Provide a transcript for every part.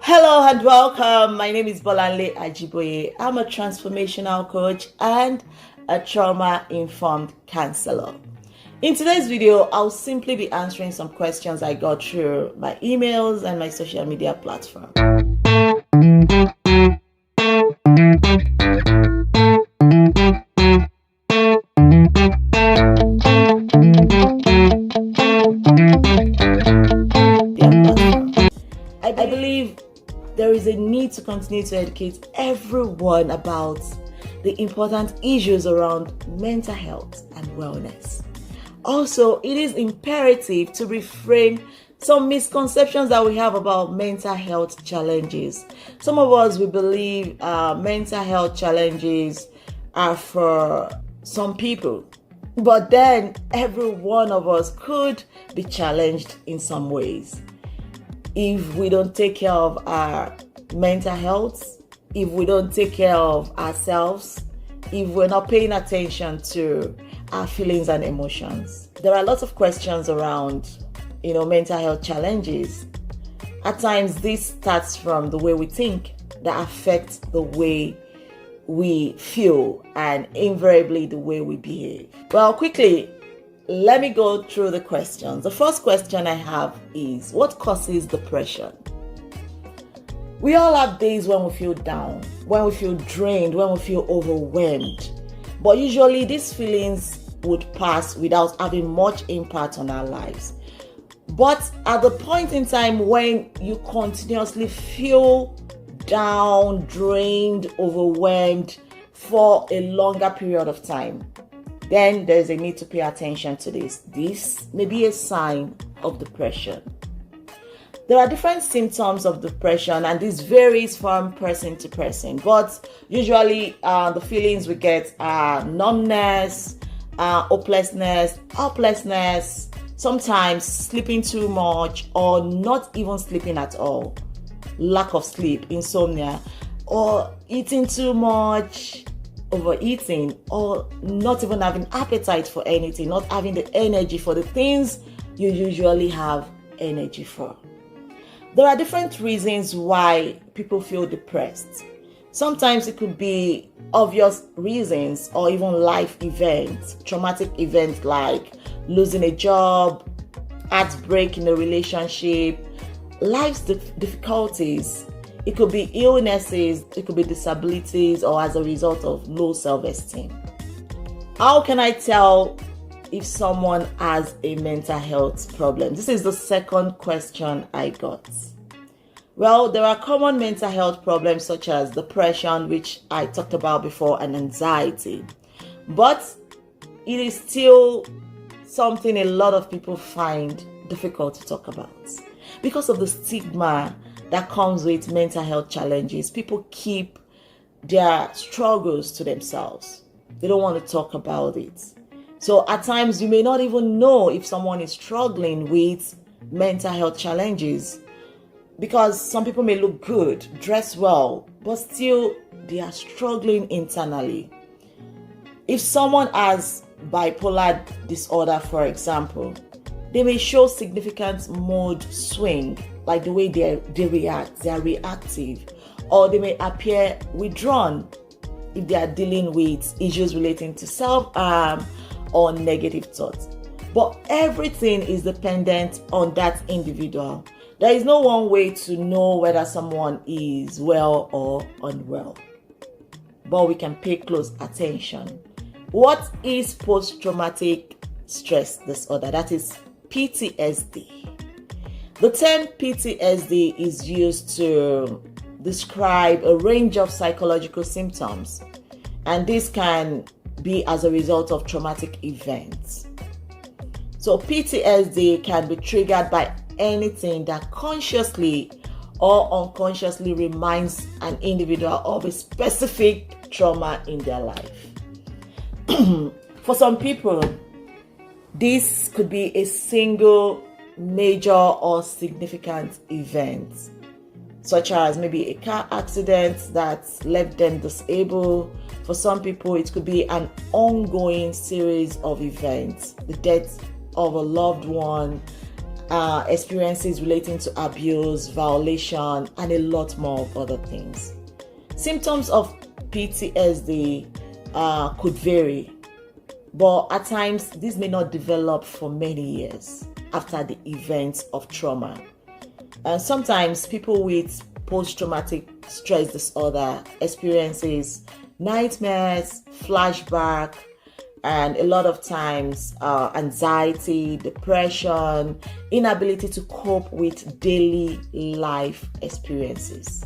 Hello and welcome. My name is Bolanle Ajiboye. I'm a transformational coach and a trauma-informed counselor. In today's video, I'll simply be answering some questions I got through my emails and my social media platform. I believe there is a need to continue to educate everyone about the important issues around mental health and wellness. Also, it is imperative to reframe some misconceptions that we have about mental health challenges. Some of us, we believe mental health challenges are for some people, but then every one of us could be challenged in some ways. If we don't take care of our mental health, if we don't take care of ourselves, if we're not paying attention to our feelings and emotions. There are lots of questions around, mental health challenges. At times, this starts from the way we think that affects the way we feel and invariably the way we behave. Well, quickly, let me go through the questions. The first question I have is, what causes depression? We all have days when we feel down, when we feel drained, when we feel overwhelmed. But usually these feelings would pass without having much impact on our lives. But at the point in time when you continuously feel down, drained, overwhelmed for a longer period of time, then there's a need to pay attention to this. This may be a sign of depression. There are different symptoms of depression, and this varies from person to person. But usually, the feelings we get are numbness, hopelessness, helplessness, sometimes sleeping too much or not even sleeping at all, lack of sleep, insomnia, or eating too much, overeating, or not even having appetite for anything, not having the energy for the things you usually have energy for. There are different reasons why people feel depressed. Sometimes it could be obvious reasons or even life events, traumatic events like losing a job, heartbreak in a relationship, life's difficulties. It could be illnesses, it could be disabilities, or as a result of low self-esteem. How can I tell if someone has a mental health problem? This is the second question I got. Well, there are common mental health problems such as depression, which I talked about before, and anxiety. But it is still something a lot of people find difficult to talk about because of the stigma that comes with mental health challenges. People keep their struggles to themselves. They don't want to talk about it. So at times you may not even know if someone is struggling with mental health challenges because some people may look good, dress well, but still they are struggling internally. If someone has bipolar disorder, for example, they may show significant mood swing, like the way they react, they are reactive, or they may appear withdrawn if they are dealing with issues relating to self-harm or negative thoughts. But everything is dependent on that individual. There is no one way to know whether someone is well or unwell, but we can pay close attention. What is post-traumatic stress disorder? That is PTSD. The term PTSD is used to describe a range of psychological symptoms, and this can be as a result of traumatic events. So PTSD can be triggered by anything that consciously or unconsciously reminds an individual of a specific trauma in their life. For some people, this could be a single major or significant event, such as maybe a car accident that left them disabled. For some people, it could be an ongoing series of events, the death of a loved one, experiences relating to abuse, violation, and a lot more of other things. Symptoms of PTSD could vary, but at times this may not develop for many years after the events of trauma. And sometimes people with post-traumatic stress disorder experiences nightmares, flashback, and a lot of times anxiety, depression, inability to cope with daily life experiences.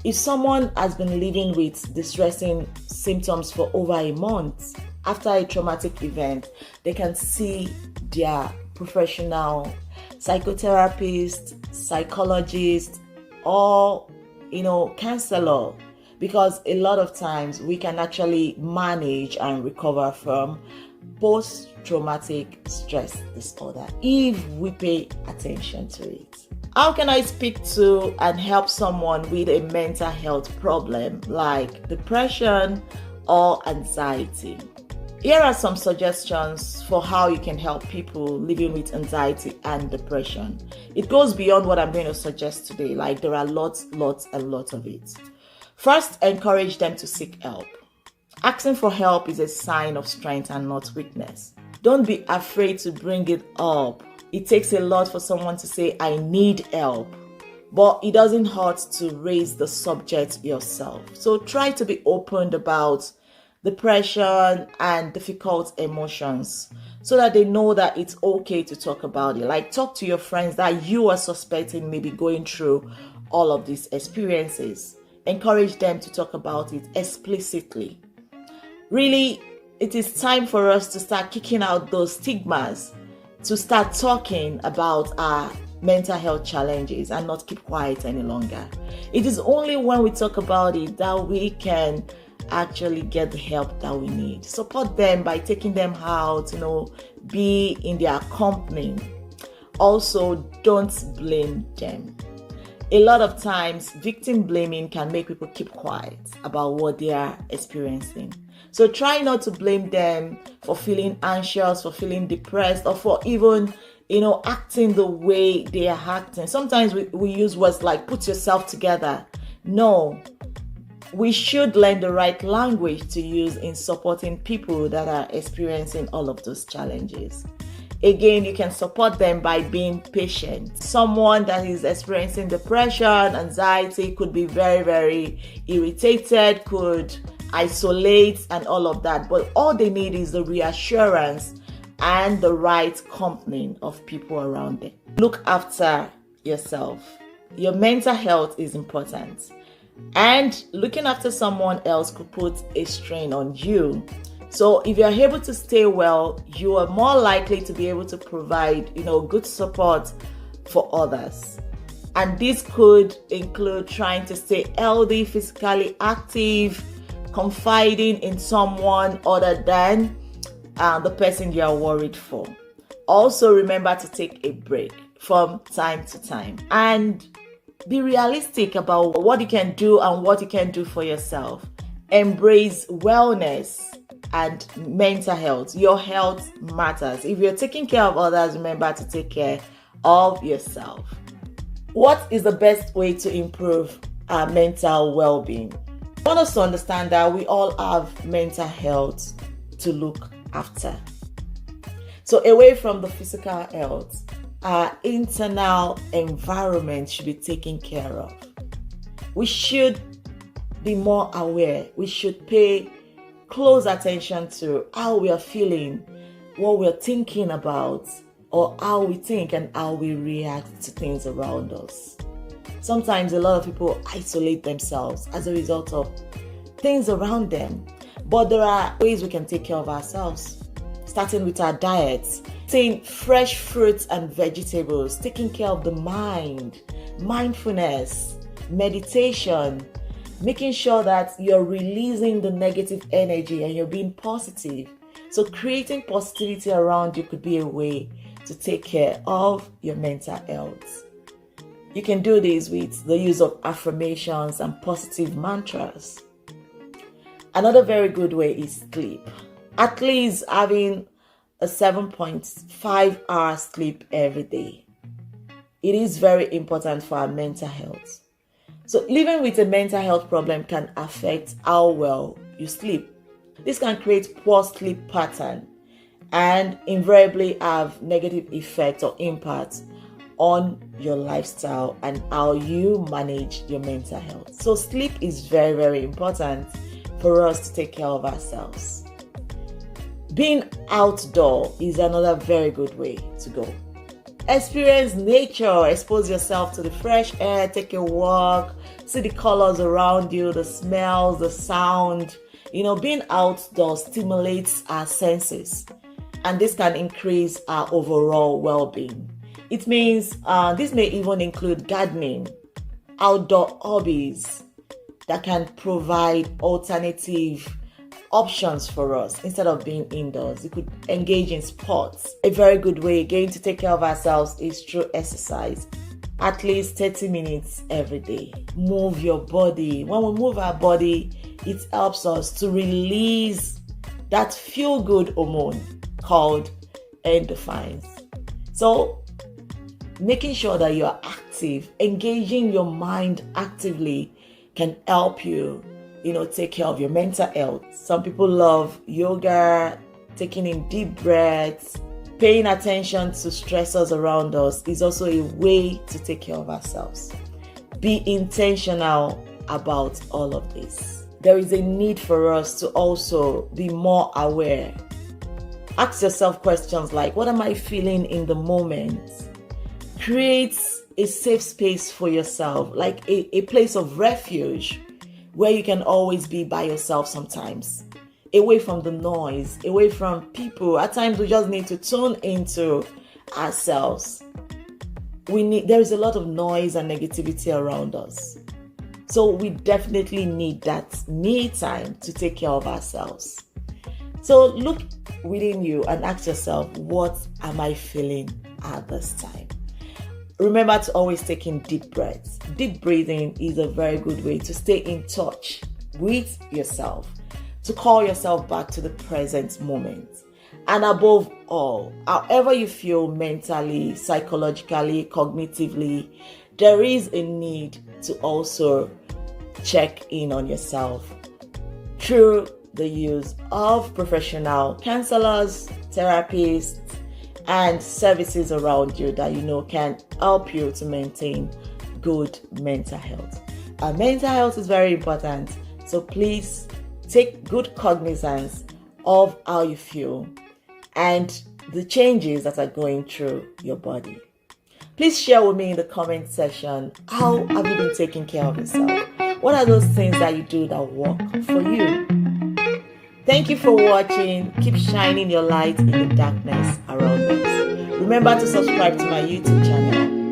If someone has been living with distressing symptoms for over a month after a traumatic event, they can see their professional psychotherapist, psychologist, or counselor, because a lot of times we can actually manage and recover from post-traumatic stress disorder if we pay attention to it. How can I speak to and help someone with a mental health problem like depression or anxiety? Here are some suggestions for how you can help people living with anxiety and depression. It goes beyond what I'm going to suggest today. Like, there are lots of it. First, encourage them to seek help. Asking for help is a sign of strength and not weakness. Don't be afraid to bring it up. It takes a lot for someone to say, I need help. But it doesn't hurt to raise the subject yourself. So try to be open about depression and difficult emotions so that they know that it's okay to talk about it. Like, talk to your friends that you are suspecting may be going through all of these experiences. Encourage them to talk about it explicitly. Really, it is time for us to start kicking out those stigmas, to start talking about our mental health challenges and not keep quiet any longer. It is only when we talk about it that we can actually get the help that we need. Support them by taking them out, be in their company. Also, don't blame them. A lot of times, victim blaming can make people keep quiet about what they are experiencing. So try not to blame them for feeling anxious, for feeling depressed, or for even, acting the way they are acting. Sometimes we use words like put yourself together. No, we should learn the right language to use in supporting people that are experiencing all of those challenges. Again, you can support them by being patient. Someone that is experiencing depression, anxiety could be very, very irritated, could isolate and all of that. But all they need is the reassurance and the right company of people around them. Look after yourself. Your mental health is important. And looking after someone else could put a strain on you. So if you're able to stay well, you are more likely to be able to provide, good support for others. And this could include trying to stay healthy, physically active, confiding in someone other than the person you are worried for. Also, remember to take a break from time to time and be realistic about what you can do and what you can do for yourself. Embrace wellness and mental health. Your health matters. If you're taking care of others, remember to take care of yourself. What is the best way to improve our mental well-being? I want us to understand that we all have mental health to look after. So away from the physical health, our internal environment should be taken care of. We should be more aware. We should pay close attention to how we are feeling, what we are thinking about, or how we think and how we react to things around us. Sometimes a lot of people isolate themselves as a result of things around them. But there are ways we can take care of ourselves, starting with our diets, eating fresh fruits and vegetables, taking care of the mind, mindfulness, meditation, making sure that you're releasing the negative energy and you're being positive. So creating positivity around you could be a way to take care of your mental health. You can do this with the use of affirmations and positive mantras. Another very good way is sleep. At least having a 7.5 hour sleep every day. It is very important for our mental health. So living with a mental health problem can affect how well you sleep. This can create poor sleep pattern and invariably have negative effects or impact on your lifestyle and how you manage your mental health. So sleep is very, very important for us to take care of ourselves. Being outdoor is another very good way to go. Experience nature, expose yourself to the fresh air, take a walk, see the colors around you, the smells, the sound. Being outdoors stimulates our senses, and this can increase our overall well-being. It means this may even include gardening, outdoor hobbies that can provide alternative options for us instead of being indoors. You could engage in sports. A very good way again to take care of ourselves is through exercise. At least 30 minutes every day. Move your body. When we move our body, it helps us to release that feel-good hormone called endorphins. So making sure that you are active, engaging your mind actively can help you take care of your mental health. Some people love yoga, taking in deep breaths, paying attention to stressors around us is also a way to take care of ourselves. Be intentional about all of this. There is a need for us to also be more aware. Ask yourself questions like, what am I feeling in the moment? Create a safe space for yourself, like a place of refuge where you can always be by yourself sometimes, away from the noise, away from people. At times we just need to tune into ourselves. There is a lot of noise and negativity around us. So we definitely need that me time to take care of ourselves. So look within you and ask yourself, what am I feeling at this time? Remember to always take in deep breaths. Deep breathing is a very good way to stay in touch with yourself, to call yourself back to the present moment. And above all, however you feel mentally, psychologically, cognitively, there is a need to also check in on yourself through the use of professional counselors, therapists, and services around you that can help you to maintain good mental health. Mental health is very important, so please take good cognizance of how you feel and the changes that are going through your body. Please share with me in the comment section, how have you been taking care of yourself? What are those things that you do that work for you? Thank you for watching. Keep shining your light in the darkness around us. Remember to subscribe to my YouTube channel.